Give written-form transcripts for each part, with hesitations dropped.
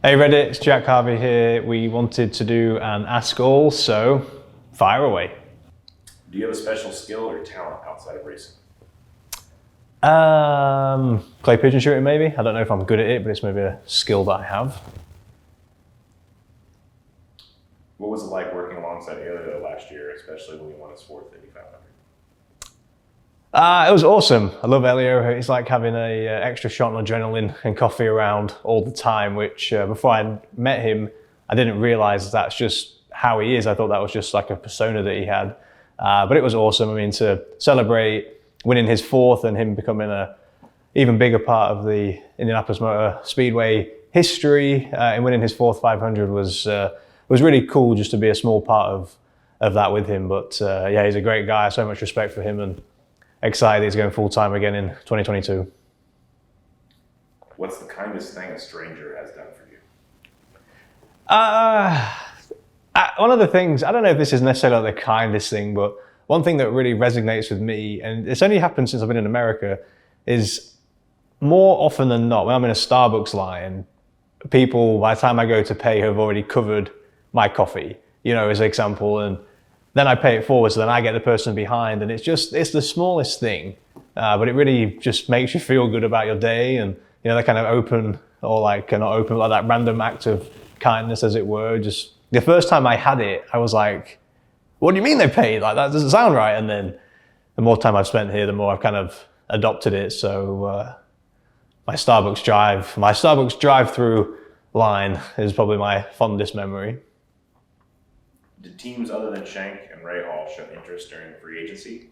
Hey Reddit, it's Jack Harvey here. We wanted to do an Ask All, so fire away. Do you have a special skill or talent outside of racing? Clay pigeon shooting maybe. I don't know if I'm good at it, but it's maybe a skill that I have. What was it like working alongside Elio last year, especially when he won his fourth Indy 500? It was awesome. I love Elio. It's like having a extra shot of adrenaline and coffee around all the time, which before I met him, I didn't realize that's just how he is. I thought that was just like a persona that he had. But it was awesome. I mean, to celebrate winning his fourth and him becoming a even bigger part of the Indianapolis Motor Speedway history and winning his fourth 500 was really cool just to be a small part of that with him. But yeah, he's a great guy. So much respect for him and excited he's going full time again in 2022. What's the kindest thing a stranger has done for you? One of the things, I don't know if this is necessarily the kindest thing, but one thing that really resonates with me, and it's only happened since I've been in America, is more often than not, when I'm in a Starbucks line, people, by the time I go to pay, have already covered my coffee, as an example, and then I pay it forward, so then I get the person behind, and it's the smallest thing, but it really just makes you feel good about your day, and that kind of open, or like not open, like that random act of kindness, as it were. Just the first time I had it, I was like, what do you mean they paid? Like, that doesn't sound right. And then the more time I've spent here, the more I've kind of adopted it. So my Starbucks drive-through line is probably my fondest memory. Did teams other than Shank and Rahal show interest during free agency?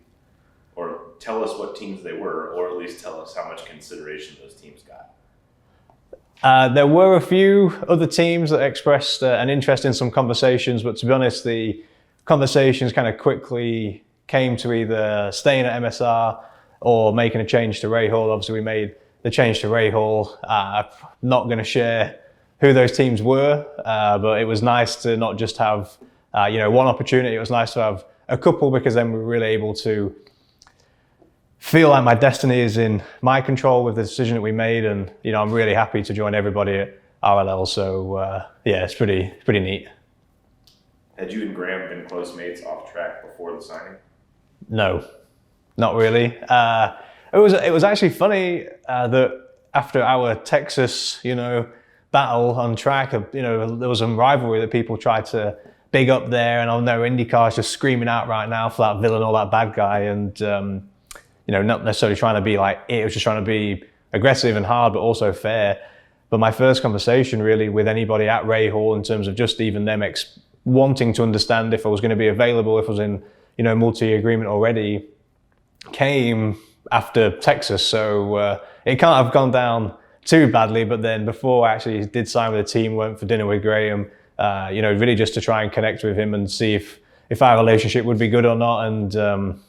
Or tell us what teams they were, or at least tell us how much consideration those teams got. There were a few other teams that expressed an interest in some conversations, but to be honest, the conversations kind of quickly came to either staying at MSR or making a change to Rahal. Obviously, we made the change to Rahal. I'm not going to share who those teams were, but it was nice to not just have one opportunity. It was nice to have a couple, because then we were really able to feel like my destiny is in my control with the decision that we made. And, I'm really happy to join everybody at RLL. So yeah, it's pretty neat. Had you and Graham been close mates off track before the signing? No, not really. It was actually funny that after our Texas, battle on track, there was some rivalry that people tried to big up there, and I know IndyCar is just screaming out right now for that villain or that bad guy, and not necessarily trying to be like it was just trying to be aggressive and hard, but also fair. But my first conversation really with anybody at Rahal, in terms of just even them wanting to understand if I was going to be available, if I was in multi-agreement already, came after Texas. So it can't have gone down too badly. But then before I actually did sign with the team, went for dinner with Graham, really just to try and connect with him and see if our relationship would be good or not. And,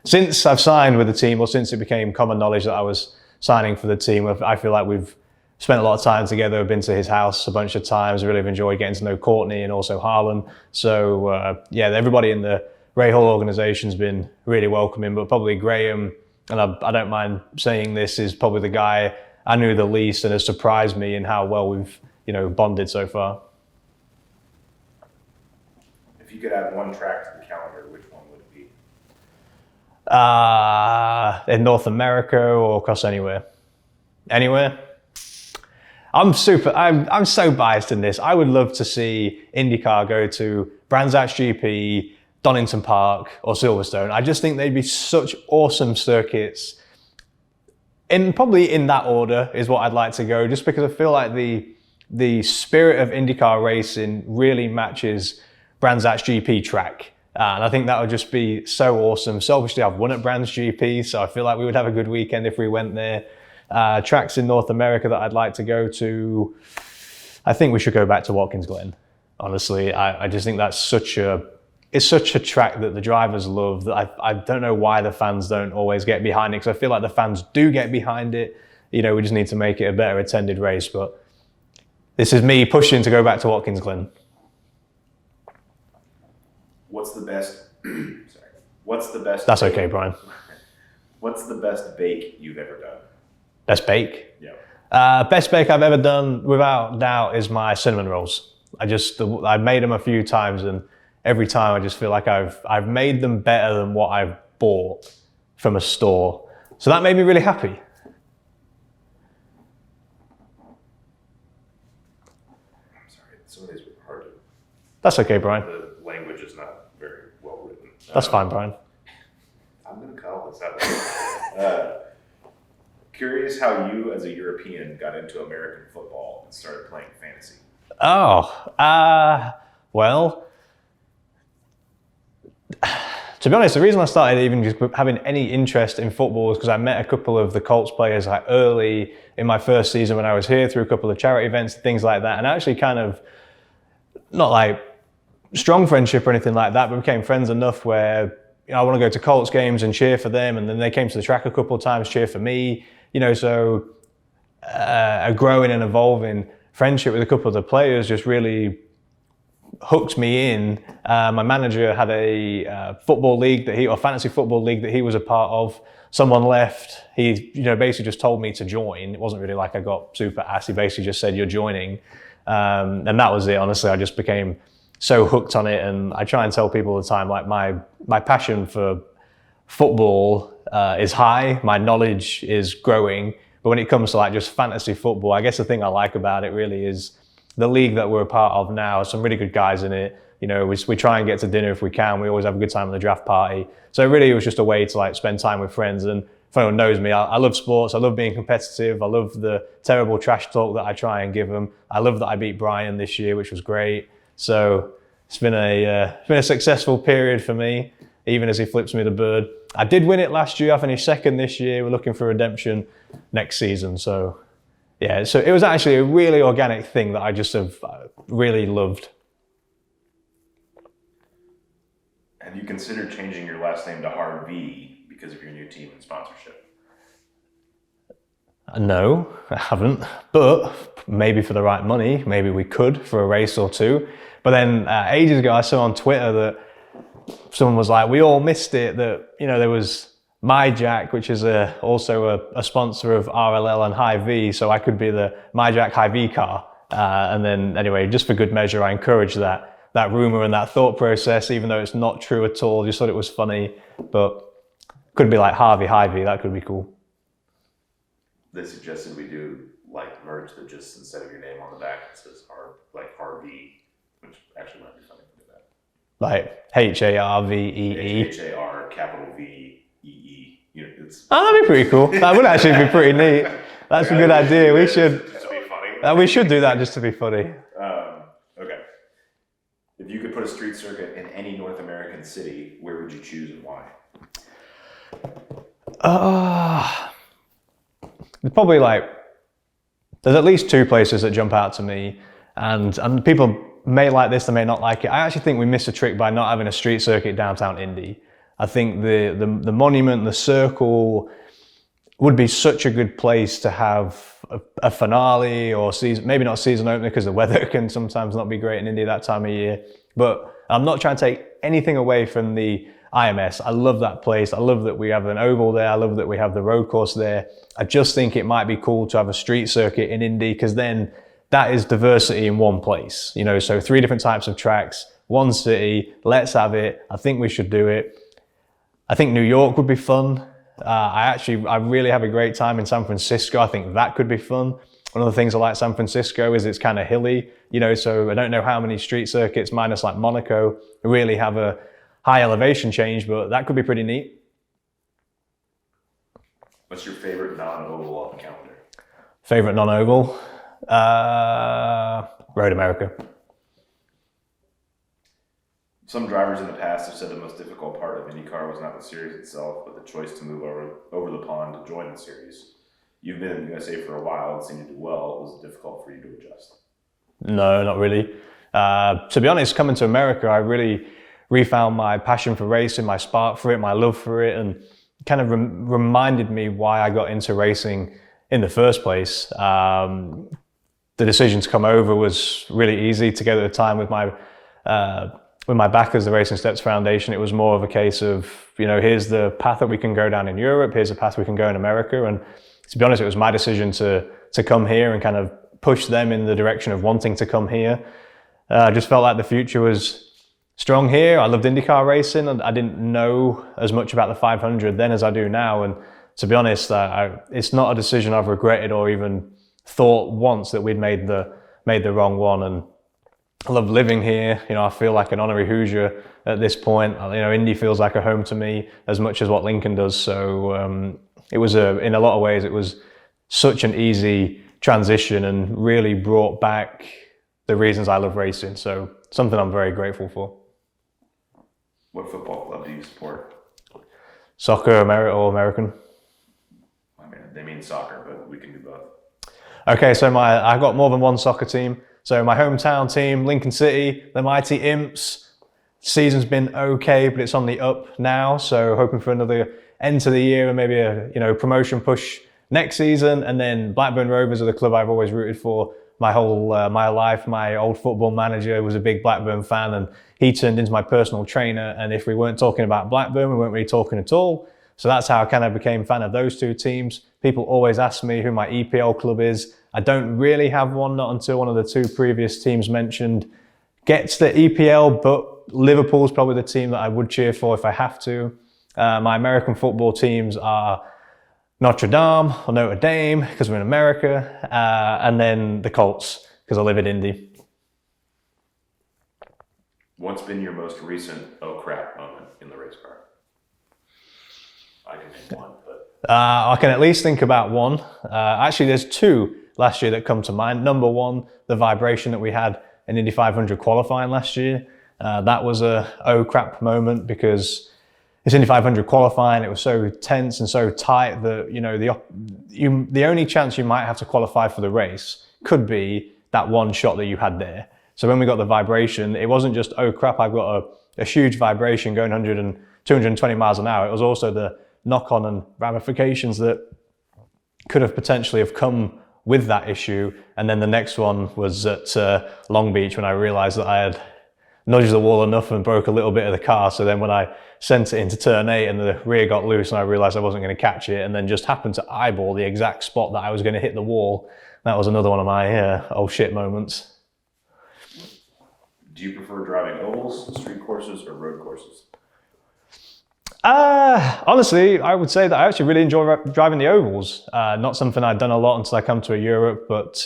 since I've signed with the team, or since it became common knowledge that I was signing for the team, I feel like we've spent a lot of time together. I've been to his house a bunch of times. I really have enjoyed getting to know Courtney and also Harlan. So yeah, everybody in the Rahal organization's been really welcoming, but probably Graham, and I don't mind saying this, is probably the guy I knew the least and has surprised me in how well we've bonded so far. If you could add one track to the calendar, which one would it be? In North America or across anywhere? Anywhere? I'm so biased in this. I would love to see IndyCar go to Brands Hatch GP, Donington Park, or Silverstone. I just think they'd be such awesome circuits. Probably in that order is what I'd like to go, just because I feel like the spirit of IndyCar racing really matches Brands Hatch GP track. And I think that would just be so awesome. Selfishly, I've won at Brands GP, so I feel like we would have a good weekend if we went there. Tracks in North America that I'd like to go to, I think we should go back to Watkins Glen. Honestly, I just think that's such a track that the drivers love, that I don't know why the fans don't always get behind it, because I feel like the fans do get behind it. We just need to make it a better attended race. But this is me pushing to go back to Watkins Glen. What's the best? That's okay, Brian. What's the best bake you've ever done? Best bake? Yeah. Best bake I've ever done, without doubt, is my cinnamon rolls. I made them a few times, and every time I just feel like I've made them better than what I've bought from a store. So that made me really happy. I'm sorry, some of these were hard to. That's okay, Brian. The language is not very well written. That's fine, Brian. I'm going to call this out. Curious how you, as a European, got into American football and started playing fantasy. Well, to be honest, the reason I started even just having any interest in football was because I met a couple of the Colts players like early in my first season when I was here through a couple of charity events, things like that, and actually kind of, not like strong friendship or anything like that, but became friends enough where, you know, I want to go to Colts games and cheer for them, and then they came to the track a couple of times, cheer for me, you know, so a growing and evolving friendship with a couple of the players just really hooked me in. My manager had a football league or fantasy football league that he was a part of. Someone left. He, you know, basically just told me to join. It wasn't really like I got super asked. He basically just said, "You're joining," and that was it. Honestly, I just became so hooked on it, and I try and tell people all the time, like my passion for football is high. My knowledge is growing. But when it comes to like just fantasy football, I guess the thing I like about it really is the league that we're a part of now. Some really good guys in it. You know, we try and get to dinner if we can. We always have a good time at the draft party. So really it was just a way to like spend time with friends. And if anyone knows me, I love sports. I love being competitive. I love the terrible trash talk that I try and give them. I love that I beat Brian this year, which was great. So it's been a successful period for me, even as he flips me the bird. I did win it last year. I finished second this year. We're looking for redemption next season. So yeah, so it was actually a really organic thing that I just have really loved. Have you considered changing your last name to Harvey because of your new team and sponsorship? No, I haven't, but maybe for the right money, maybe we could for a race or two. But then ages ago, I saw on Twitter that someone was like, we all missed it, that, you know, there was My Jack, which is also a sponsor of RLL and Hy-V, so I could be the My Jack Hy-V car. And then anyway, just for good measure, I encouraged that rumor and that thought process, even though it's not true at all. Just thought it was funny, but could be like Harvey Hy-V, that could be cool. They suggested we do like merge the just instead of your name on the back, it says Harvey, which actually might be funny to do that. Like Harvee. HAR capital VEE. You know, it's. Oh, that'd be pretty cool. That would actually be pretty neat. That's a good idea. We should. Just to be funny. We should do that just to be funny. Okay. If you could put a street circuit in any North American city, where would you choose and why? Probably like, there's at least two places that jump out to me, and people may like this, they may not like it. I actually think we missed a trick by not having a street circuit downtown Indy. I think the monument, the circle, would be such a good place to have a finale or season, maybe not season opener because the weather can sometimes not be great in Indy that time of year. But I'm not trying to take anything away from the IMS. I love that place. I love that we have an oval there. I love that we have the road course there. I just think it might be cool to have a street circuit in Indy, because then that is diversity in one place. You know, so 3 different types of tracks, one city, let's have it. I think we should do it. I think New York would be fun. I really have a great time in San Francisco. I think that could be fun. One of the things I like San Francisco is it's kind of hilly, you know, so I don't know how many street circuits, minus like Monaco, really have a high elevation change, but that could be pretty neat. What's your favorite non-oval on the calendar? Favorite non-oval? Road America. Some drivers in the past have said the most difficult part of IndyCar was not the series itself, but the choice to move over the pond to join the series. You've been in the USA for a while and seen you do well. Was it difficult for you to adjust? No, not really. To be honest, coming to America, I really refound my passion for racing, my spark for it, my love for it, and kind of reminded me why I got into racing in the first place. The decision to come over was really easy. Together at the time with my backers, the Racing Steps Foundation, it was more of a case of, you know, here's the path that we can go down in Europe, here's the path we can go in America, and to be honest, it was my decision to come here and kind of push them in the direction of wanting to come here. I just felt like the future was strong here. I loved IndyCar racing, and I didn't know as much about the 500 then as I do now. And to be honest, it's not a decision I've regretted or even thought once that we'd made the wrong one. And I love living here. You know, I feel like an honorary Hoosier at this point. You know, Indy feels like a home to me as much as what Lincoln does. So it was in a lot of ways, it was such an easy transition and really brought back the reasons I love racing. So something I'm very grateful for. What football club do you support? Soccer, or American. I mean, they mean soccer, but we can do both. Okay, so I've got more than one soccer team. So my hometown team, Lincoln City, the mighty Imps. Season's been okay, but it's on the up now. So hoping for another end to the year and maybe a promotion push next season. And then Blackburn Rovers are the club I've always rooted for my whole my life. My old football manager was a big Blackburn fan, and he turned into my personal trainer. And if we weren't talking about Blackburn, we weren't really talking at all. So that's how I kind of became a fan of those two teams. People always ask me who my EPL club is. I don't really have one, not until one of the two previous teams mentioned gets the EPL, but Liverpool's probably the team that I would cheer for if I have to. My American football teams are Notre Dame or Notre Dame, because we're in America, and then the Colts, because I live in Indy. What's been your most recent oh crap moment in the race car? I can name one, but... I can at least think about one. Actually, there's two last year that come to mind. Number one, the vibration that we had in Indy 500 qualifying last year. That was a oh crap moment, because it's Indy 500 qualifying. It was so tense and so tight that, you know, the only chance you might have to qualify for the race could be that one shot that you had there. So when we got the vibration, it wasn't just, oh crap, I've got a huge vibration going 100 and 220 miles an hour. It was also the knock-on and ramifications that could have potentially have come with that issue. And then the next one was at Long Beach, when I realized that I had nudged the wall enough and broke a little bit of the car. So then when I sent it into turn 8 and the rear got loose and I realized I wasn't going to catch it, and then just happened to eyeball the exact spot that I was going to hit the wall, that was another one of my oh shit moments. Do you prefer driving ovals, street courses, or road courses? Honestly, I would say that I actually really enjoy driving the ovals. Not something I'd done a lot until I come to Europe, but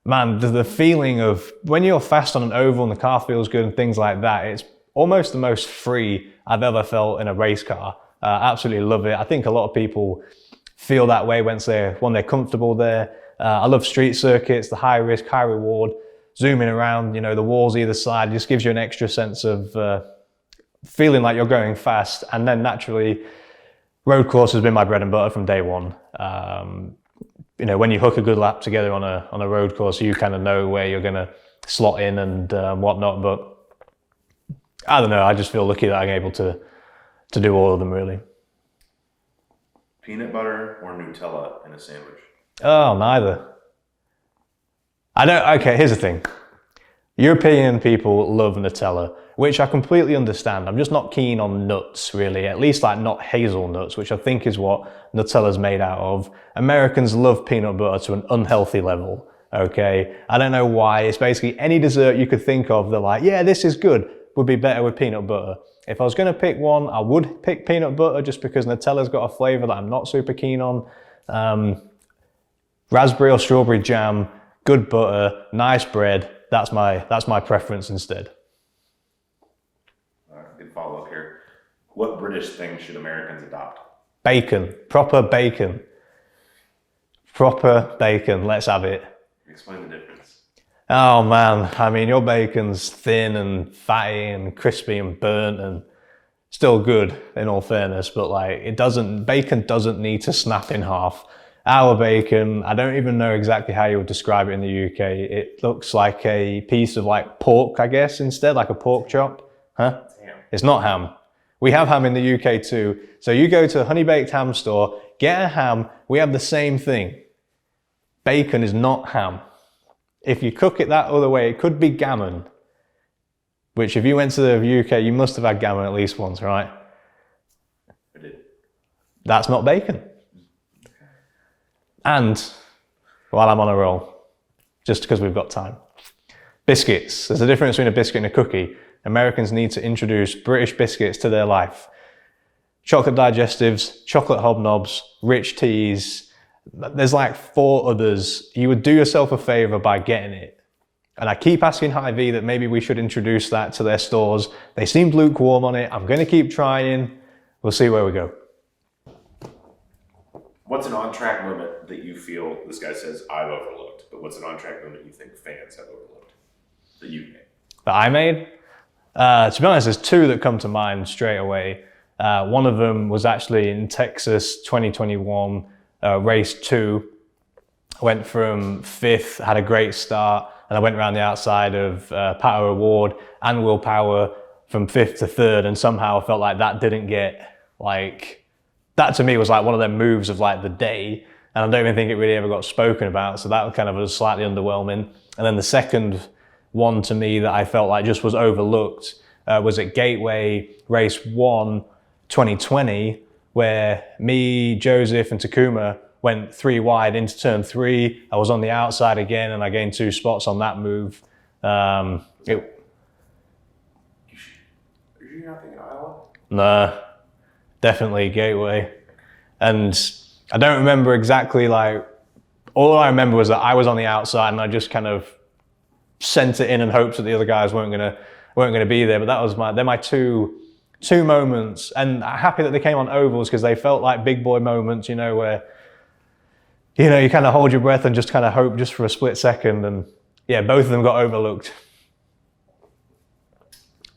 man, the feeling of when you're fast on an oval and the car feels good and things like that, it's almost the most free I've ever felt in a race car. Absolutely love it. I think a lot of people feel that way when they're comfortable there. I love street circuits, the high risk, high reward, zooming around, you know, the walls either side just gives you an extra sense of feeling like you're going fast. And then naturally, road course has been my bread and butter from day one. You know, when you hook a good lap together on a road course, you kind of know where you're going to slot in and whatnot. But I don't know, I just feel lucky that I'm able to do all of them, really. Peanut butter or Nutella in a sandwich? Oh, neither. Okay, here's the thing. European people love Nutella, which I completely understand. I'm just not keen on nuts, really, at least like not hazelnuts, which I think is what Nutella's made out of. Americans love peanut butter to an unhealthy level, okay? I don't know why. It's basically any dessert you could think of, they're like, yeah, this is good, would be better with peanut butter. If I was gonna pick one, I would pick peanut butter just because Nutella's got a flavor that I'm not super keen on. Raspberry or strawberry jam, good butter, nice bread, that's my preference instead. All right, good follow-up here. What British thing should Americans adopt? Bacon, proper bacon. Proper bacon, let's have it. Explain the difference. Oh man, I mean, your bacon's thin and fatty and crispy and burnt and still good in all fairness, but like bacon doesn't need to snap in half. Our bacon, I don't even know exactly how you would describe it in the UK. It looks like a piece of like pork, I guess, instead, like a pork chop. Huh? Damn. It's not ham. We have ham in the UK too. So you go to a honey baked ham store, get a ham, we have the same thing. Bacon is not ham. If you cook it that other way, it could be gammon. Which if you went to the UK, you must have had gammon at least once, right? I did. That's not bacon. And while I'm on a roll, just because we've got time, biscuits. There's a difference between a biscuit and a cookie. Americans need to introduce British biscuits to their life. Chocolate digestives, chocolate hobnobs, rich teas. There's like 4 others. You would do yourself a favor by getting it. And I keep asking Hy-Vee that maybe we should introduce that to their stores. They seemed lukewarm on it. I'm going to keep trying. We'll see where we go. What's an on-track moment that you feel, this guy says, I've overlooked, but what's an on-track moment you think fans have overlooked that you've made? That I made? To be honest, there's 2 that come to mind straight away. One of them was actually in Texas 2021, race 2. I went from 5th, had a great start, and I went around the outside of Pato Award and Will Power from 5th to 3rd, and somehow I felt like that didn't get, like, that to me was like one of them moves of like the day, and I don't even think it really ever got spoken about, so that kind of was slightly underwhelming. And then the second one to me that I felt like just was overlooked was at Gateway race 1 2020, where me, Joseph and Takuma went 3 wide into turn 3. I was on the outside again and I gained 2 spots on that move. Are you not thinking Iowa? Nah, definitely Gateway. And I don't remember exactly, like, all I remember was that I was on the outside and I just kind of sent it in and hoped that the other guys weren't gonna be there. But that was they're my two moments, and I'm happy that they came on ovals because they felt like big boy moments, you know, where, you know, you kind of hold your breath and just kind of hope just for a split second. And yeah, both of them got overlooked.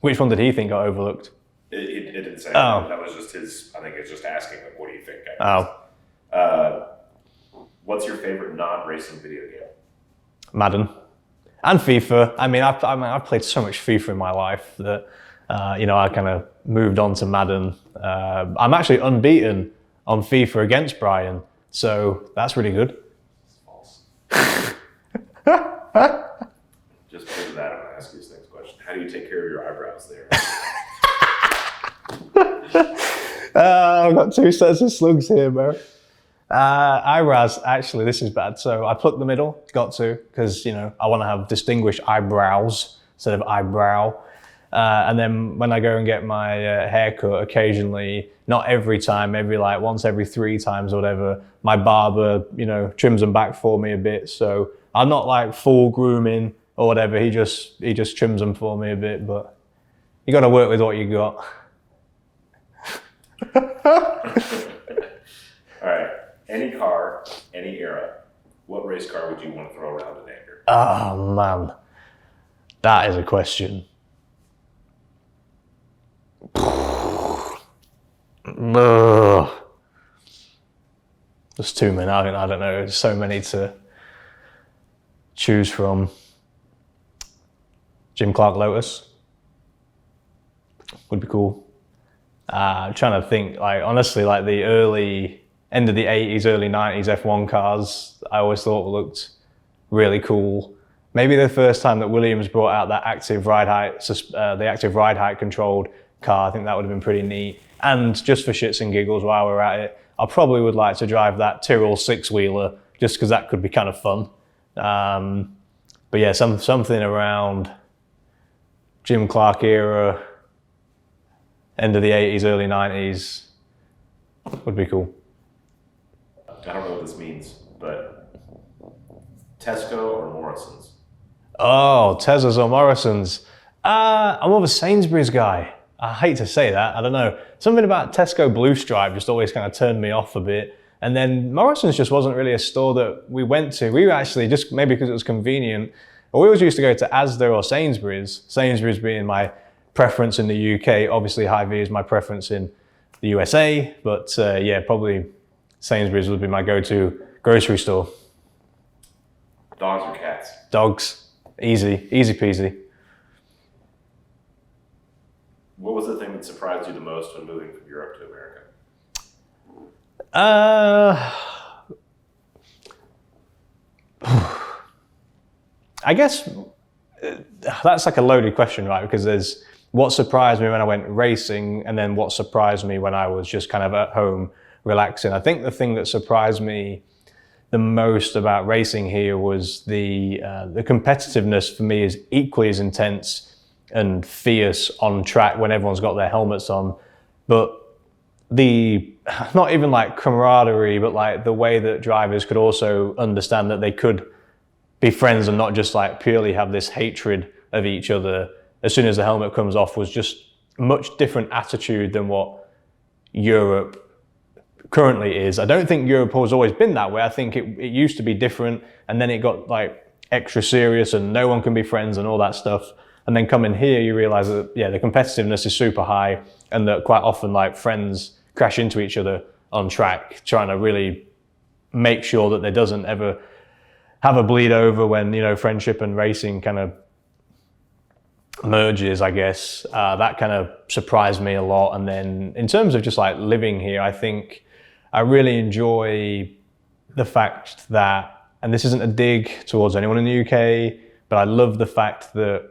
Which one did he think got overlooked? It didn't say. Oh. That was just his, I think it's just asking, like, what do you think? What's your favorite non-racing video game? Madden. And FIFA. I mean, I've played so much FIFA in my life that, you know, I kind of moved on to Madden. I'm actually unbeaten on FIFA against Brian, so that's really good. It's false. Just because of that, I'm going to ask you this next question. How do you take care of your eyebrows there? I've got 2 sets of slugs here, bro. Eyebrows, actually, this is bad. So I pluck the middle, got to, because, you know, I want to have distinguished eyebrows instead of eyebrow. And then when I go and get my haircut, occasionally, not every time, maybe like once every 3 times or whatever, my barber, you know, trims them back for me a bit. So I'm not like full grooming or whatever. He just trims them for me a bit, but you got to work with what you got. All right. Any car, any era, what race car would you want to throw around in anger? Oh, man. That is a question. There's too many. I don't know. There's so many to choose from. Jim Clark Lotus would be cool. I'm trying to think, like, honestly, like the end of the 80s, early 90s F1 cars, I always thought looked really cool. Maybe the first time that Williams brought out that active ride height controlled car, I think that would have been pretty neat. And just for shits and giggles while we're at it, I probably would like to drive that Tyrrell 6-wheeler, just because that could be kind of fun. But yeah, something around Jim Clark era, end of the 80s, early 90s would be cool. I don't know what this means, but Tesco or Morrison's? Oh, Teslas or Morrison's. I'm more of a Sainsbury's guy. I hate to say that, I don't know. Something about Tesco Blue Stripe just always kind of turned me off a bit. And then Morrison's just wasn't really a store that we went to. We were actually, just maybe because it was convenient, but we always used to go to Asda or Sainsbury's. Sainsbury's being my preference in the UK. Obviously Hy-Vee is my preference in the USA, but yeah, probably Sainsbury's would be my go-to grocery store. Dogs or cats? Dogs. Easy peasy. What was the thing that surprised you the most when moving from Europe to America? I guess that's like a loaded question, right? Because there's what surprised me when I went racing, and then what surprised me when I was just kind of at home relaxing. I think the thing that surprised me the most about racing here was the competitiveness for me is equally as intense and fierce on track when everyone's got their helmets on, but the not even like camaraderie, but like the way that drivers could also understand that they could be friends and not just like purely have this hatred of each other as soon as the helmet comes off was just much different attitude than what Europe currently is. I don't think Europe has always been that way. I think it used to be different, and then it got like extra serious and no one can be friends and all that stuff. And then coming here, you realize that, yeah, the competitiveness is super high, and that quite often like friends crash into each other on track, trying to really make sure that there doesn't ever have a bleed over when, you know, friendship and racing kind of merges, I guess. That kind of surprised me a lot. And then in terms of just like living here, I think I really enjoy the fact that, and this isn't a dig towards anyone in the UK, but I love the fact that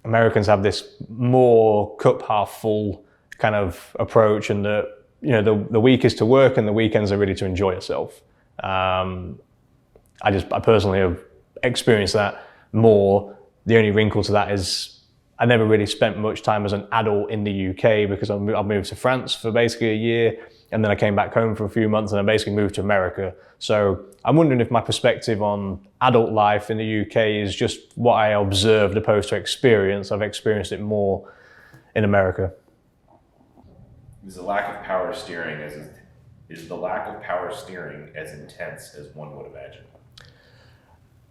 Americans have this more cup half full kind of approach, and that, you know, the week is to work and the weekends are really to enjoy yourself. I personally have experienced that more. The only wrinkle to that is I never really spent much time as an adult in the UK because I moved to France for basically a year, and then I came back home for a few months and I basically moved to America. So I'm wondering if my perspective on adult life in the UK is just what I observed opposed to experience. I've experienced it more in America. Is the lack of power steering as intense as one would imagine?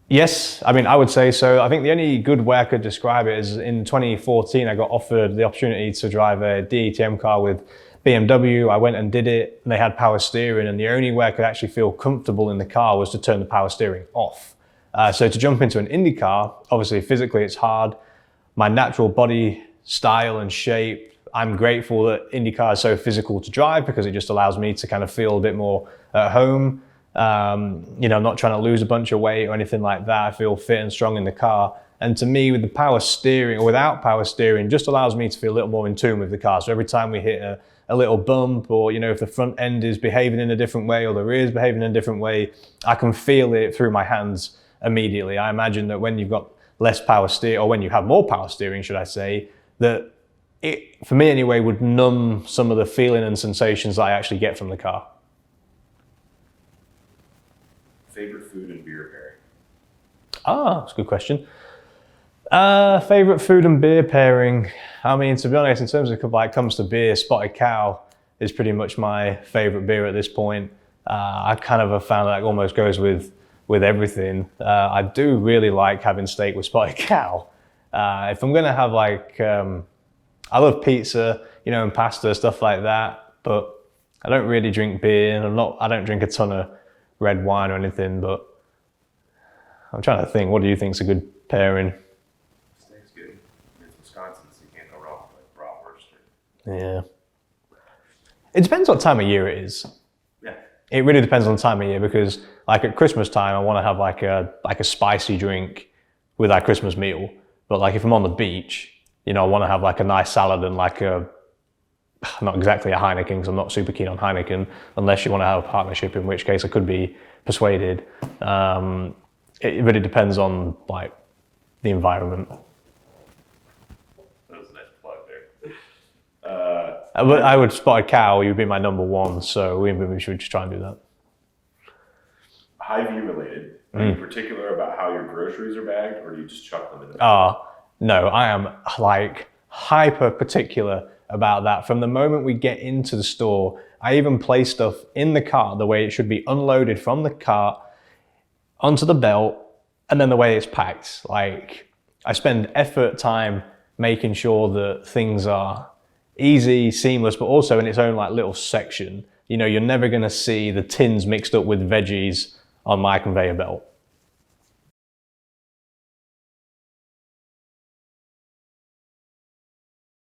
Yes, I mean, I would say so. I think the only good way I could describe it is in 2014, I got offered the opportunity to drive a DETM car with BMW. I went and did it, and they had power steering, and the only way I could actually feel comfortable in the car was to turn the power steering off. So to jump into an IndyCar, obviously physically it's hard. My natural body style and shape, I'm grateful that IndyCar is so physical to drive because it just allows me to kind of feel a bit more at home. You know, I'm not trying to lose a bunch of weight or anything like that. I feel fit and strong in the car. And to me, with the power steering or without power steering, just allows me to feel a little more in tune with the car. So every time we hit a little bump, or, you know, if the front end is behaving in a different way or the rear is behaving in a different way, I can feel it through my hands immediately. I imagine that when you've got less power steer, or when you have more power steering, should I say, that it, for me anyway, would numb some of the feeling and sensations that I actually get from the car. Favorite food and beer pairing? That's a good question. Favorite food and beer pairing. I mean, to be honest, in terms of like comes to beer, Spotted Cow is pretty much my favorite beer at this point. I kind of have found that almost goes with everything. I do really like having steak with Spotted Cow. If I'm gonna have like, I love pizza, you know, and pasta, stuff like that, but I don't really drink beer, and I don't drink a ton of red wine or anything, but I'm trying to think, what do you think is a good pairing? Steak's good. It's Wisconsin, so you can't go wrong with like bratwurst. Yeah. It depends what time of year it is. Yeah. It really depends on the time of year, because like at Christmas time, I want to have like a spicy drink with our Christmas meal. But like if I'm on the beach, you know, I want to have like a nice salad and like not exactly a Heineken, because I'm not super keen on Heineken, unless you want to have a partnership, in which case I could be persuaded. It really depends on like the environment. That was a nice plug there. But I would Spotted Cow, you'd be my number one, so we should just try and do that. High view related. Are you particular about how your groceries are bagged, or do you just chuck them in the No, I am like hyper particular about that. From the moment we get into the store, I even place stuff in the cart the way it should be unloaded from the cart onto the belt, and then the way it's packed. Like, I spend effort, time making sure that things are easy, seamless, but also in its own like little section. You know, you're never gonna see the tins mixed up with veggies on my conveyor belt.